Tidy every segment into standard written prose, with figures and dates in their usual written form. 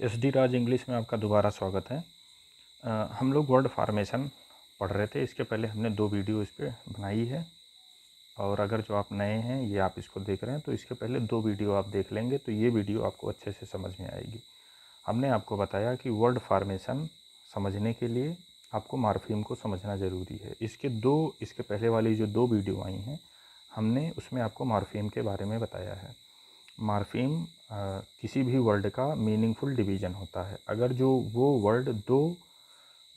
SD राज English में आपका दोबारा स्वागत है। हम लोग वर्ड फॉर्मेशन पढ़ रहे थे। इसके पहले हमने 2 वीडियो इस पे बनाई है, और अगर जो आप नए हैं ये आप इसको देख रहे हैं तो इसके पहले 2 वीडियो आप देख लेंगे तो ये वीडियो आपको अच्छे से समझ में आएगी। हमने आपको बताया कि वर्ड फॉर्मेशन समझने के लिए आपको मॉर्फीम को समझना ज़रूरी है। इसके पहले वाली जो 2 वीडियो आई हैं हमने उसमें आपको मॉर्फीम के बारे में बताया है। मॉर्फीम किसी भी वर्ड का मीनिंगफुल डिवीज़न होता है। अगर जो वो वर्ड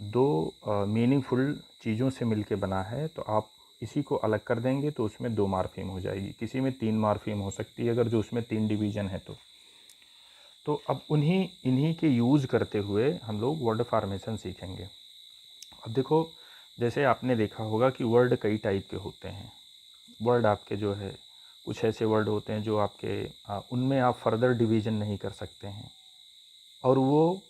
दो मीनिंगफुल चीज़ों से मिलके बना है तो आप इसी को अलग कर देंगे तो उसमें 2 मॉर्फीम हो जाएगी। किसी में 3 मॉर्फीम हो सकती है अगर जो उसमें 3 डिवीज़न है तो अब इन्हीं के यूज़ करते हुए हम लोग वर्ड फॉर्मेशन सीखेंगे। अब देखो, जैसे आपने देखा होगा कि वर्ड कई टाइप के होते हैं। वर्ड आपके जो है कुछ ऐसे वर्ड होते हैं जो आपके उनमें आप फर्दर डिवीज़न नहीं कर सकते हैं, और वो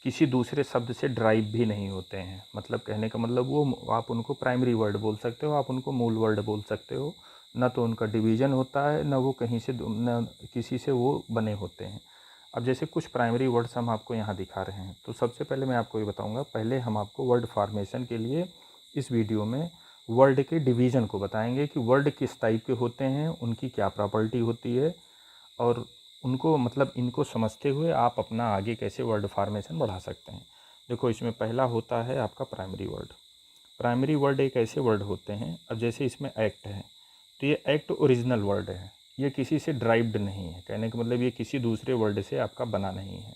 किसी दूसरे शब्द से ड्राइव भी नहीं होते हैं। मतलब कहने का मतलब वो आप उनको प्राइमरी वर्ड बोल सकते हो, आप उनको मूल वर्ड बोल सकते हो। ना तो उनका डिवीज़न होता है, ना वो कहीं से न किसी से वो बने होते हैं। अब जैसे कुछ प्राइमरी वर्ड्स हम आपको यहाँ दिखा रहे हैं, तो सबसे पहले मैं आपको ये बताऊँगा। पहले हम आपको वर्ड फॉर्मेशन के लिए इस वीडियो में वर्ड के डिवीज़न को बताएंगे कि वर्ड किस टाइप के होते हैं, उनकी क्या प्रॉपर्टी होती है, और उनको मतलब इनको समझते हुए आप अपना आगे कैसे वर्ड फॉर्मेशन बढ़ा सकते हैं। देखो, इसमें पहला होता है आपका प्राइमरी वर्ड। प्राइमरी वर्ड एक ऐसे वर्ड होते हैं, अब जैसे इसमें एक्ट है तो ये एक्ट ओरिजिनल वर्ड है, ये किसी से ड्राइव्ड नहीं है। कहने का मतलब ये किसी दूसरे वर्ड से आपका बना नहीं है।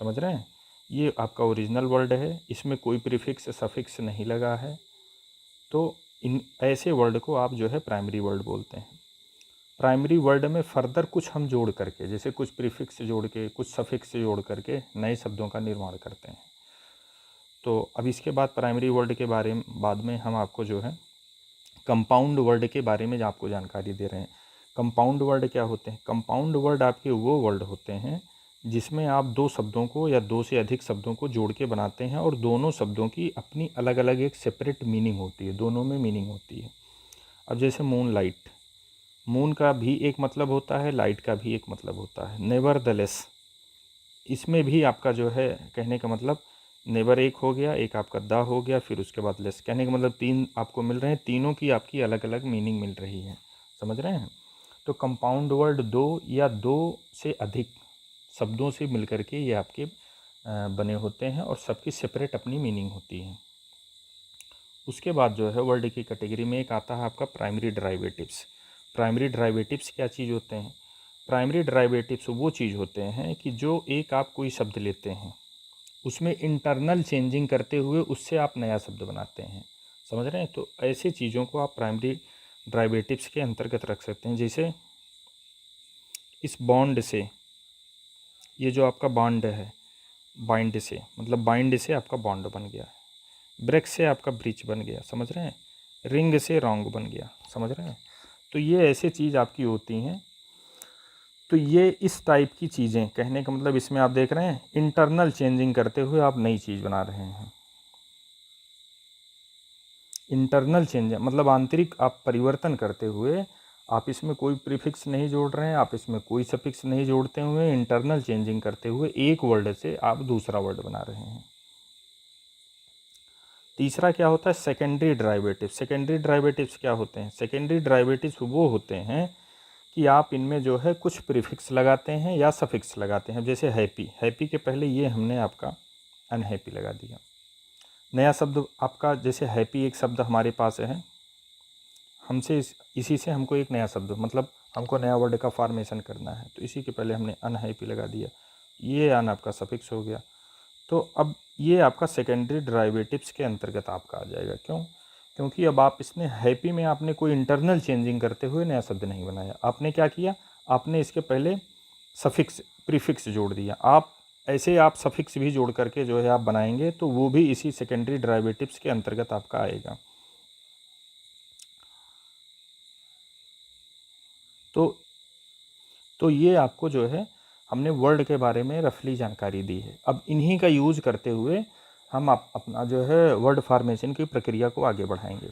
समझ रहे हैं? ये आपका ओरिजिनल वर्ड है, इसमें कोई प्रीफिक्स सफिक्स नहीं लगा है। तो इन ऐसे वर्ड को आप जो है प्राइमरी वर्ड बोलते हैं। प्राइमरी वर्ड में फर्दर कुछ हम जोड़ करके, जैसे कुछ प्रीफिक्स जोड़ के, कुछ सफिक्स जोड़ करके नए शब्दों का निर्माण करते हैं। तो अब इसके बाद प्राइमरी वर्ड के बारे में बाद में हम आपको जो है कंपाउंड वर्ड के बारे में आपको जानकारी दे रहे हैं। कंपाउंड वर्ड क्या होते हैं? कंपाउंड वर्ड आपके वो वर्ड होते हैं जिसमें आप 2 शब्दों को या 2 से अधिक शब्दों को जोड़ के बनाते हैं, और दोनों शब्दों की अपनी अलग अलग एक सेपरेट मीनिंग होती है, दोनों में मीनिंग होती है। अब जैसे मून लाइट, मून का भी एक मतलब होता है, लाइट का भी एक मतलब होता है। नेवरदलेस, इसमें भी आपका जो है कहने का मतलब नेवर एक हो गया, एक आपका द हो गया, फिर उसके बाद लेस। कहने का मतलब 3 आपको मिल रहे हैं, तीनों की आपकी अलग अलग मीनिंग मिल रही है। समझ रहे हैं? तो कंपाउंड वर्ड 2 या 2 से अधिक शब्दों से मिलकर के ये आपके बने होते हैं, और सबकी सेपरेट अपनी मीनिंग होती है। उसके बाद जो है वर्ड की कैटेगरी में एक आता है आपका प्राइमरी डेरिवेटिव्स। प्राइमरी डेरिवेटिव्स क्या चीज़ होते हैं? प्राइमरी डेरिवेटिव्स वो चीज़ होते हैं कि जो एक आप कोई शब्द लेते हैं, उसमें इंटरनल चेंजिंग करते हुए उससे आप नया शब्द बनाते हैं। समझ रहे हैं? तो ऐसी चीज़ों को आप प्राइमरी डेरिवेटिव्स के अंतर्गत रख सकते हैं। जैसे इस बॉन्ड से, ये जो आपका बॉन्ड है, बाइंड से मतलब बाइंड से आपका बॉन्ड बन गया। ब्रेक से आपका ब्रिज बन गया। समझ रहे हैं? रिंग से रॉन्ग बन गया। समझ रहे हैं? तो ये ऐसे चीज़ आपकी होती हैं। तो ये इस टाइप की चीज़ें, कहने का मतलब इसमें आप देख रहे हैं इंटरनल चेंजिंग करते हुए आप नई चीज़ बना रहे हैं। इंटरनल चेंज मतलब आंतरिक आप परिवर्तन करते हुए, आप इसमें कोई प्रीफिक्स नहीं जोड़ रहे हैं, आप इसमें कोई सफिक्स नहीं जोड़ते हुए, इंटरनल चेंजिंग करते हुए एक वर्ड से आप दूसरा वर्ड बना रहे हैं। तीसरा क्या होता है? Secondary derivative. सेकेंडरी डेरिवेटिव्स क्या होते हैं? सेकेंडरी डेरिवेटिव्स वो होते हैं कि आप इनमें जो है कुछ प्रीफिक्स लगाते हैं या सफिक्स लगाते हैं। जैसे हैप्पी, हैप्पी के पहले ये हमने आपका अनहैप्पी लगा दिया। नया शब्द आपका, जैसे हैप्पी एक शब्द हमारे पास है, हमसे इसी से हमको एक नया शब्द मतलब हमको नया वर्ड का फॉर्मेशन करना है, तो इसी के पहले हमने अनहैप्पी लगा दिया, ये अन आपका सफिक्स हो गया। तो अब ये आपका सेकेंडरी डेरिवेटिव्स के अंतर्गत आपका आ जाएगा। क्यों? क्योंकि अब आप इसमें हैप्पी में आपने कोई इंटरनल चेंजिंग करते हुए नया शब्द नहीं बनाया। आपने क्या किया? आपने इसके पहले सफिक्स प्रीफिक्स जोड़ दिया। आप ऐसे आप सफिक्स भी जोड़ करके जो है आप बनाएंगे तो वो भी इसी सेकेंडरी डेरिवेटिव्स के अंतर्गत आपका आएगा। तो ये आपको जो है हमने वर्ड के बारे में रफली जानकारी दी है। अब इन्हीं का यूज़ करते हुए हम अपना जो है वर्ड फॉर्मेशन की प्रक्रिया को आगे बढ़ाएंगे।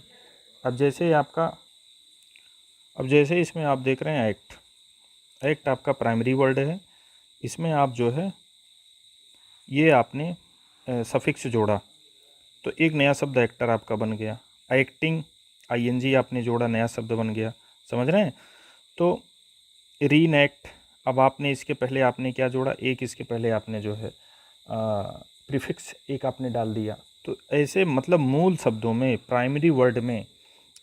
अब जैसे इसमें आप देख रहे हैं एक्ट, एक्ट आपका प्राइमरी वर्ड है। इसमें आप जो है ये आपने सफिक्स जोड़ा तो एक नया शब्द एक्टर आपका बन गया। एक्टिंग आईएनजी आपने जोड़ा, नया शब्द बन गया। समझ रहे हैं? तो रीनेक्ट, अब आपने इसके पहले आपने क्या जोड़ा, एक इसके पहले आपने जो है प्रीफिक्स एक आपने डाल दिया। तो ऐसे मतलब मूल शब्दों में, प्राइमरी वर्ड में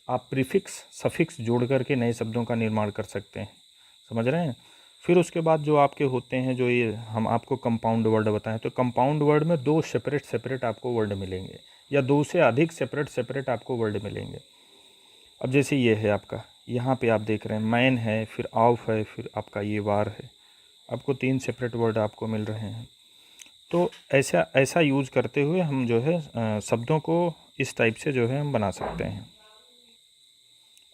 आप प्रीफिक्स सफिक्स जोड़ करके नए शब्दों का निर्माण कर सकते हैं। समझ रहे हैं? फिर उसके बाद जो आपके होते हैं, जो ये हम आपको कंपाउंड वर्ड बताएं, तो कंपाउंड वर्ड में दो सेपरेट आपको वर्ड मिलेंगे या दो से अधिक सेपरेट आपको वर्ड मिलेंगे। अब जैसे ये है आपका, यहाँ पे आप देख रहे हैं मैन है, फिर ऑफ है, फिर आपका ये वार है, आपको 3 सेपरेट वर्ड आपको मिल रहे हैं। तो ऐसा यूज़ करते हुए हम जो है शब्दों को इस टाइप से जो है हम बना सकते हैं।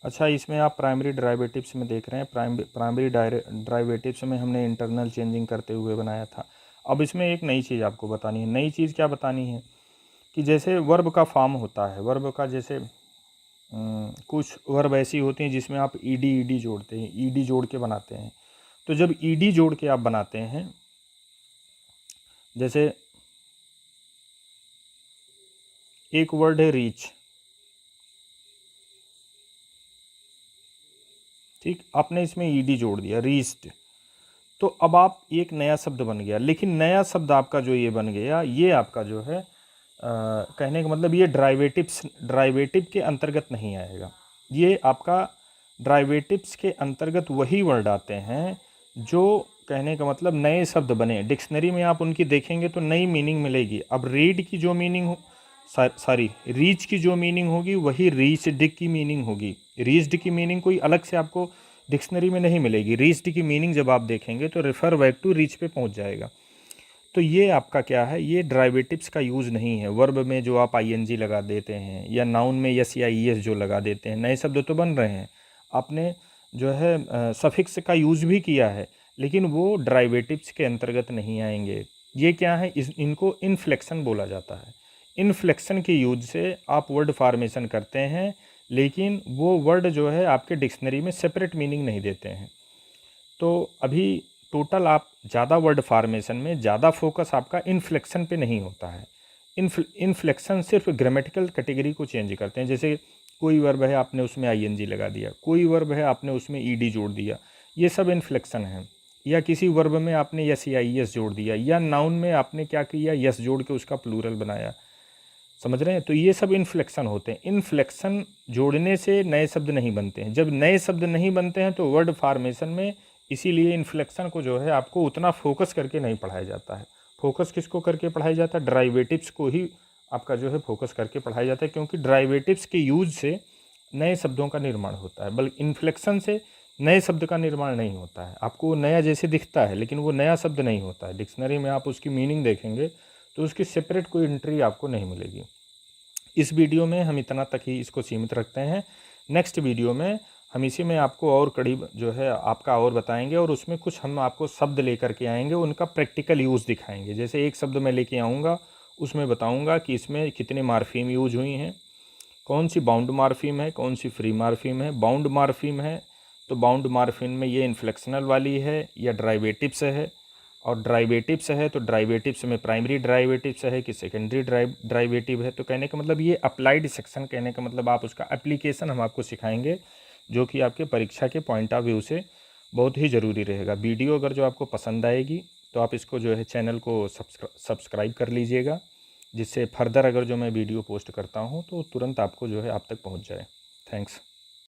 अच्छा, इसमें आप प्राइमरी डेरिवेटिव्स में देख रहे हैं, प्राइमरी डेरिवेटिव्स में हमने इंटरनल चेंजिंग करते हुए बनाया था। अब इसमें एक नई चीज़ आपको बतानी है। नई चीज़ क्या बतानी है कि जैसे वर्ब का फॉर्म होता है, वर्ब का जैसे कुछ वर्ब ऐसी होती हैं जिसमें आप ईडी जोड़ते हैं, ईडी जोड़ के बनाते हैं। तो जब ईडी जोड़ के आप बनाते हैं, जैसे एक वर्ड है रीच, ठीक, आपने इसमें ईडी जोड़ दिया, रीच्ड, तो अब आप एक नया शब्द बन गया। लेकिन नया शब्द आपका जो ये बन गया, ये आपका जो है कहने का मतलब ये ड्राइवेटिव के अंतर्गत नहीं आएगा। ये आपका ड्राइवेटिव्स के अंतर्गत वही वर्ड आते हैं जो कहने का मतलब नए शब्द बने। डिक्शनरी में आप उनकी देखेंगे तो नई मीनिंग मिलेगी। अब रीड की जो मीनिंग हो, सॉरी रीच की जो मीनिंग होगी वही रीच्ड की मीनिंग होगी। रीच्ड की मीनिंग कोई अलग से आपको डिक्शनरी में नहीं मिलेगी। रीच्ड की मीनिंग जब आप देखेंगे तो रेफर बैक टू रीच पे पहुंच जाएगा। तो ये आपका क्या है, ये ड्राइवेटिव्स का यूज़ नहीं है। वर्ब में जो आप आईएनजी लगा देते हैं या नाउन में यस या ईएस जो लगा देते हैं, नए शब्द तो बन रहे हैं। आपने जो है सफिक्स का यूज़ भी किया है, लेकिन वो ड्राइवेटिव्स के अंतर्गत नहीं आएंगे। ये क्या है, इनको इन्फ्लेक्शन बोला जाता है। इन्फ्लेक्शन के यूज से आप वर्ड फॉर्मेशन करते हैं, लेकिन वो वर्ड जो है आपके डिक्शनरी में सेपरेट मीनिंग नहीं देते हैं। तो अभी टोटल आप ज़्यादा वर्ड फॉर्मेशन में ज़्यादा फोकस आपका इन्फ्लेक्शन पे नहीं होता है। इन्फ्लेक्शन सिर्फ ग्रामेटिकल कैटेगरी को चेंज करते हैं। जैसे कोई वर्ब है आपने उसमें आईएनजी लगा दिया, कोई वर्ब है आपने उसमें ईडी जोड़ दिया, ये सब इन्फ्लेक्शन है। या किसी वर्ब में आपने यस या ईएस जोड़ दिया, या नाउन में आपने क्या किया, यस जोड़ के उसका प्लूरल बनाया। समझ रहे हैं? तो ये सब इन्फ्लेक्शन होते हैं। इन्फ्लेक्शन जोड़ने से नए शब्द नहीं बनते हैं। जब नए शब्द नहीं बनते हैं तो वर्ड फॉर्मेशन में, इसीलिए इन्फ्लेक्शन को जो है आपको उतना फोकस करके नहीं पढ़ाया जाता है। फोकस किसको करके पढ़ाया जाता है? ड्राइवेटिव्स को ही आपका जो है फोकस करके पढ़ाया जाता है, क्योंकि ड्राइवेटिव्स के यूज से नए शब्दों का निर्माण होता है, बल्कि इन्फ्लेक्शन से नए शब्द का निर्माण नहीं होता है। आपको वो नया जैसे दिखता है, लेकिन वो नया शब्द नहीं होता है। डिक्शनरी में आप उसकी मीनिंग देखेंगे तो उसकी सेपरेट कोई एंट्री आपको नहीं मिलेगी। इस वीडियो में हम इतना तक ही इसको सीमित रखते हैं। नेक्स्ट वीडियो में हम इसी में आपको और करीब जो है आपका और बताएंगे, और उसमें कुछ हम आपको शब्द लेकर के आएंगे, उनका प्रैक्टिकल यूज़ दिखाएंगे। जैसे एक शब्द मैं लेके आऊँगा, उसमें बताऊँगा कि इसमें कितने मार्फीम यूज हुई हैं, कौन सी बाउंड मार्फीम है, कौन सी फ्री मार्फीम है। बाउंड मार्फीम है तो बाउंड मार्फीम में ये इन्फ्लेक्शनल वाली है या ड्राइवेटिव्स है, और ड्राइवेटिव्स है तो ड्राइवेटिव्स में प्राइमरी ड्राइवेटिव्स है कि सेकेंडरी ड्राइवेटिव है। तो कहने का मतलब ये अप्लाइड सेक्शन, कहने का मतलब आप उसका एप्लीकेशन हम आपको सिखाएंगे, जो कि आपके परीक्षा के पॉइंट ऑफ व्यू से बहुत ही ज़रूरी रहेगा। वीडियो अगर जो आपको पसंद आएगी तो आप इसको जो है चैनल को सब्सक्राइब कर लीजिएगा, जिससे फर्दर अगर जो मैं वीडियो पोस्ट करता हूँ तो तुरंत आपको जो है आप तक पहुँच जाए। थैंक्स।